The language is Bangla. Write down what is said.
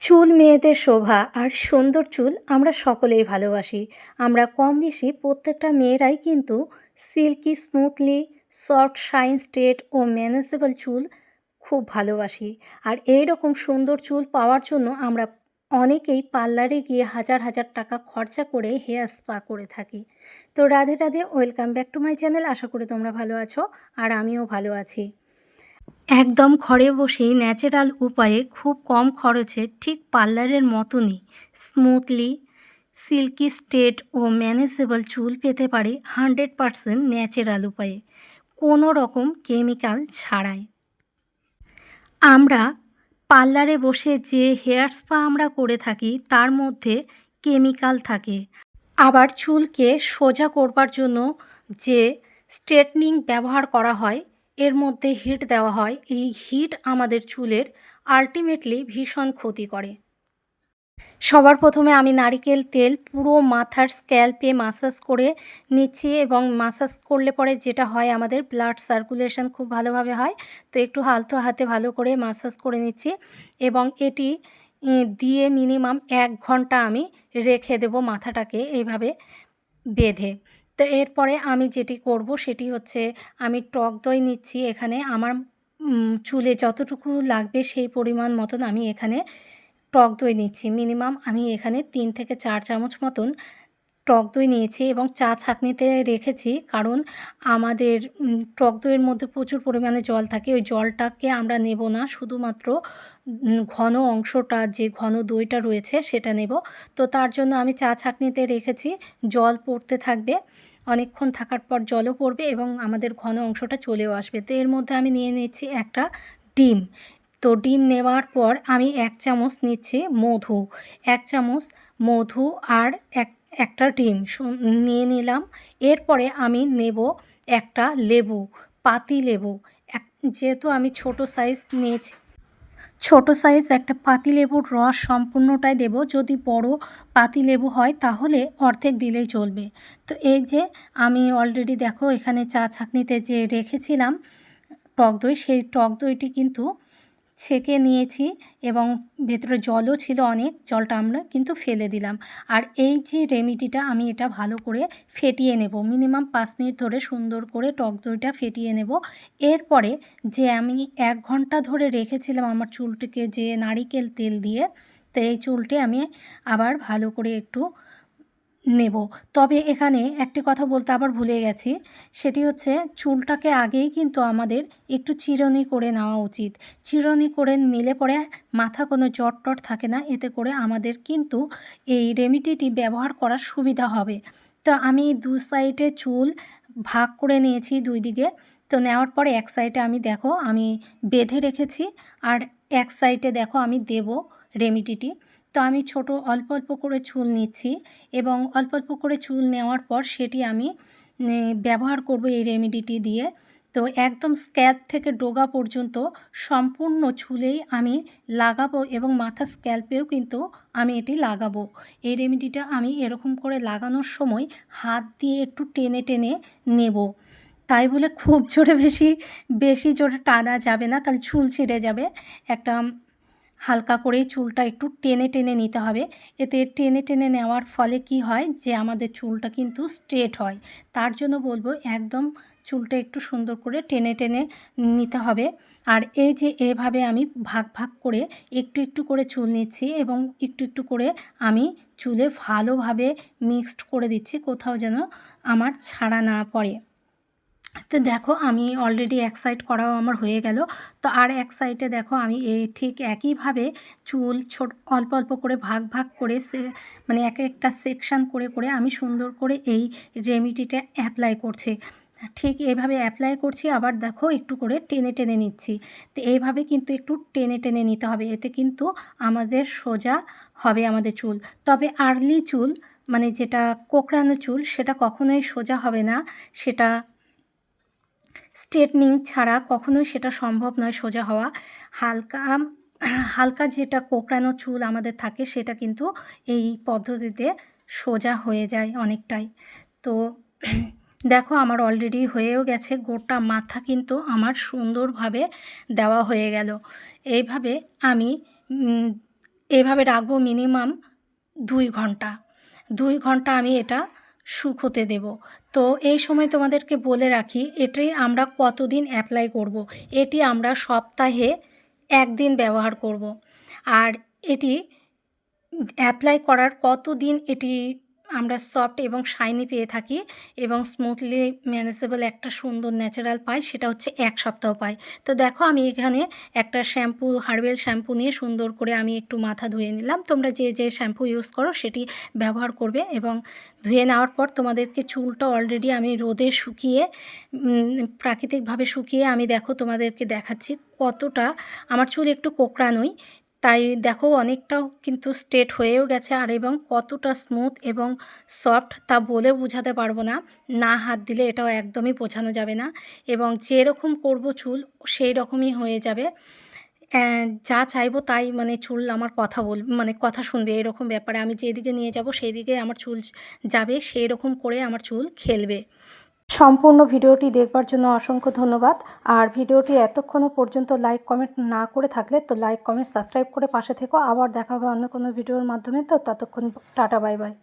চুল মেয়েদের শোভা আর সুন্দর চুল আমরা সকলেই ভালোবাসি। আমরা কম বেশি প্রত্যেকটা মেয়েরাই কিন্তু silky smoothly soft shine straight ও ম্যানেজেবল চুল খুব ভালোবাসি। আর এই রকম সুন্দর চুল পাওয়ার জন্য আমরা অনেকেই পার্লারে গিয়ে হাজার হাজার টাকা খরচা করে হেয়ার স্পা করে থাকি। তো Radhe Radhe, welcome back to my channel. আশা করি তোমরা ভালো আছো আর আমিও ভালো আছি। একদম ঘরে বসেই ন্যাচারাল উপায়ে খুব কম খরচে ঠিক পার্লারের মতনই স্মুথলি সিল্কি স্ট্রেট ও ম্যানেজেবল চুল পেতে পারে 100% ন্যাচারাল উপায়ে, কোনো রকম কেমিক্যাল ছাড়াই। আমরা পার্লারে বসে যে হেয়ার স্পা আমরা করে থাকি তার মধ্যে কেমিক্যাল থাকে। আবার চুলকে সোজা করবার জন্য যে স্ট্রেটনিং ব্যবহার করা হয় এর মধ্যে হিট দেওয়া হয়। এই হিট আমাদের চুলের আলটিমেটলি ভীষণ ক্ষতি করে। সবার প্রথমে আমি নারিকেল তেল পুরো মাথার স্ক্যাল্পে মাসাজ করে নিচ্ছি, এবং মাসাজ করলে পরে যেটা হয় আমাদের ব্লাড সার্কুলেশন খুব ভালোভাবে হয়। তো একটু আলতো হাতে ভালো করে মাসাজ করে নিচ্ছি, এবং এটি দিয়ে মিনিমাম 1 ঘন্টা আমি রেখে দেবো মাথাটাকে এইভাবে বেঁধে। তো এরপরে আমি যেটি করব সেটি হচ্ছে, আমি টক দই নিচ্ছি। এখানে আমার চুলে যতটুকু লাগবে সেই পরিমাণ মতন আমি এখানে টক দই নিচ্ছি। মিনিমাম আমি এখানে 3 থেকে 4 চামচ মতন টক দই নিয়েছি এবং চা ছাঁকনিতে রেখেছি, কারণ আমাদের টক দইয়ের মধ্যে প্রচুর পরিমাণে জল থাকে। ওই জলটাকে আমরা নেব না, শুধুমাত্র ঘন অংশটা, যে ঘন দইটা রয়েছে সেটা নেব। তো তার জন্য আমি চা ছাঁকনিতে রেখেছি, জল পড়তে থাকবে, অনেকক্ষণ থাকার পর জলও পড়বে এবং আমাদের ঘন অংশটা চলেও আসবে। তো এর মধ্যে আমি নিয়ে নিচ্ছি একটা ডিম। তো ডিম নেওয়ার পর আমি 1 চামচ নিচ্ছি মধু, 1 চামচ মধু আর একটা ডিম নিয়ে নিলাম। এরপরে আমি নেব একটা লেবু, পাতি লেবু। যেহেতু আমি ছোট সাইজ নিয়েছি, ছোট সাইজ একটা পাতিলেবুর রস সম্পূর্ণটাই দেব। যদি বড় পাতিলেবু হয় তাহলে অর্ধেক দিলেই চলবে। তো এই যে আমি অলরেডি দেখো এখানে চা ছাঁকনিতে যে রেখেছিলাম টক দই, সেই টক দইটি কিন্তু ছেঁকে নিয়েছি, এবং ভেতরে জলও ছিল অনেক, জলটা আমরা কিন্তু ফেলে দিলাম। আর এই যে রেমেডিটা, আমি এটা ভালো করে ফেটিয়ে নেব, মিনিমাম 5 মিনিট ধরে সুন্দর করে টক দইটা ফেটিয়ে নেব। এরপরে যে আমি 1 ঘন্টা ধরে রেখেছিলাম আমার চুলটিকে যে নারিকেল তেল দিয়ে, তো এই চুলটি আমি আবার ভালো করে একটু নেব। তবে এখানে একটি কথা বলতে আবার ভুলে গেছি, সেটি হচ্ছে চুলটাকে আগেই কিন্তু আমাদের একটু চিরুনি করে নেওয়া উচিত। চিরুনি করে নিলে পরে মাথা কোনো জট টট থাকে না, এতে করে আমাদের কিন্তু এই রেমেডিটি ব্যবহার করার সুবিধা হবে। তো আমি 2 সাইডে চুল ভাগ করে নিয়েছি 2 দিকে। তো নেওয়ার পরে এক সাইডে আমি দেখো আমি বেঁধে রেখেছি, আর এক সাইডে দেখো আমি দেব রেমেডিটি। তো আমি ছোট অল্প অল্প করে চুল নিচ্ছি, এবং অল্প অল্প করে চুল নেওয়ার পর সেটি আমি ব্যবহার করব এই রেমেডিটি দিয়ে। তো একদম স্ক্যাল্প থেকে ডোগা পর্যন্ত সম্পূর্ণ চুলেই আমি লাগাবো, এবং মাথার স্ক্যাল্পেও কিন্তু আমি এটি লাগাবো। এই রেমেডিটা আমি এরকম করে লাগানোর সময় হাত দিয়ে একটু টেনে টেনে নেব। তাই বলে খুব জোরে বেশি বেশি জোরে টানা যাবে না, তাহলে চুল ছিঁড়ে যাবে। একটা হালকা করেই চুলটা একটু টেনে টেনে নিতে হবে। এতে টেনে টেনে নেওয়ার ফলে কি হয়, যে আমাদের চুলটা কিন্তু স্ট্রেট হয়। তার জন্য বলবো একদম চুলটা একটু সুন্দর করে টেনে টেনে নিতে হবে। আর এই যে এভাবে আমি ভাগ ভাগ করে একটু একটু করে চুল নিচ্ছি, এবং একটু একটু করে আমি চুলে ভালোভাবে মিক্সড করে দিচ্ছি, কোথাও যেন আমার ছাড়া না পড়ে। তো দেখো আমি অলরেডি এক সাইড করাও আমার হয়ে গেল। তো আর এক সাইডে দেখো আমি ঠিক একইভাবে চুল অল্প অল্প করে ভাগ ভাগ করে মানে এক একটা সেকশান করে করে আমি সুন্দর করে এই রেমেডিটা অ্যাপ্লাই করছি। ঠিক এইভাবে অ্যাপ্লাই করছি, আবার দেখো একটু করে টেনে টেনে নিচ্ছি। তো এইভাবে কিন্তু একটু টেনে টেনে নিতে হবে, এতে কিন্তু আমাদের সোজা হবে আমাদের চুল। তবে আর্লি চুল, মানে যেটা কোঁকড়ানো চুল, সেটা কখনোই সোজা হবে না। সেটা স্ট্রেটনিং ছাড়া কখনোই সেটা সম্ভব নয় সোজা হওয়া। হালকা হালকা যেটা কোঁকড়ানো চুল আমাদের থাকে সেটা কিন্তু এই পদ্ধতিতে সোজা হয়ে যায় অনেকটাই। তো দেখো আমার অলরেডি হয়েও গেছে, গোটা মাথা কিন্তু আমার সুন্দরভাবে দেওয়া হয়ে গেল। এইভাবে আমি এভাবে রাখবো মিনিমাম 2 ঘন্টা। 2 ঘন্টা আমি এটা শুকোতে দেব। তো এই সময় তোমাদেরকে বলে রাখি এটি আমরা কতদিন অ্যাপ্লাই করব। এটি আমরা সপ্তাহে 1 দিন ব্যবহার করব। আর এটি অ্যাপ্লাই করার কতদিন এটি আমরা সফট এবং শাইনি পেয়ে থাকি এবং স্মুথলি ম্যানেজেবল একটা সুন্দর ন্যাচারাল পাই, সেটা হচ্ছে 1 সপ্তাহ পাই। তো দেখো আমি এখানে একটা শ্যাম্পু, হার্বাল শ্যাম্পু নিয়ে সুন্দর করে আমি একটু মাথা ধুয়ে নিলাম। তোমরা যে শ্যাম্পু ইউজ করো সেটি ব্যবহার করবে এবং ধুয়ে নেওয়ার পর তোমাদেরকে চুলটা অলরেডি আমি রোদে শুকিয়ে প্রাকৃতিকভাবে শুকিয়ে আমি দেখো তোমাদেরকে দেখাচ্ছি কতটা আমার চুল একটু কোঁকড়ানোই, তাই দেখো অনেকটাও কিন্তু স্ট্রেট হয়েও গেছে আর এবং কতটা স্মুথ এবং সফট তা বলেও বোঝাতে পারবো না, না হাত দিলে এটাও একদমই বোঝানো যাবে না। এবং যেরকম করব চুল সেই রকমই হয়ে যাবে, যা চাইবো তাই মানে চুল আমার কথা মানে কথা শুনবে, এরকম ব্যাপারে আমি যেদিকে নিয়ে যাব সেই দিকে আমার চুল যাবে, সেই রকম করে আমার চুল খেলবে। সম্পূর্ণ ভিডিওটি দেখবার জন্য অসংখ্য ধন্যবাদ। আর ভিডিওটি এতক্ষণও পর্যন্ত লাইক কমেন্ট না করে থাকলে তো লাইক কমেন্ট সাবস্ক্রাইব করে পাশে থেকো। আবার দেখা হবে অন্য কোনো ভিডিওর মাধ্যমে। তো ততক্ষণ টাটা বাই বাই।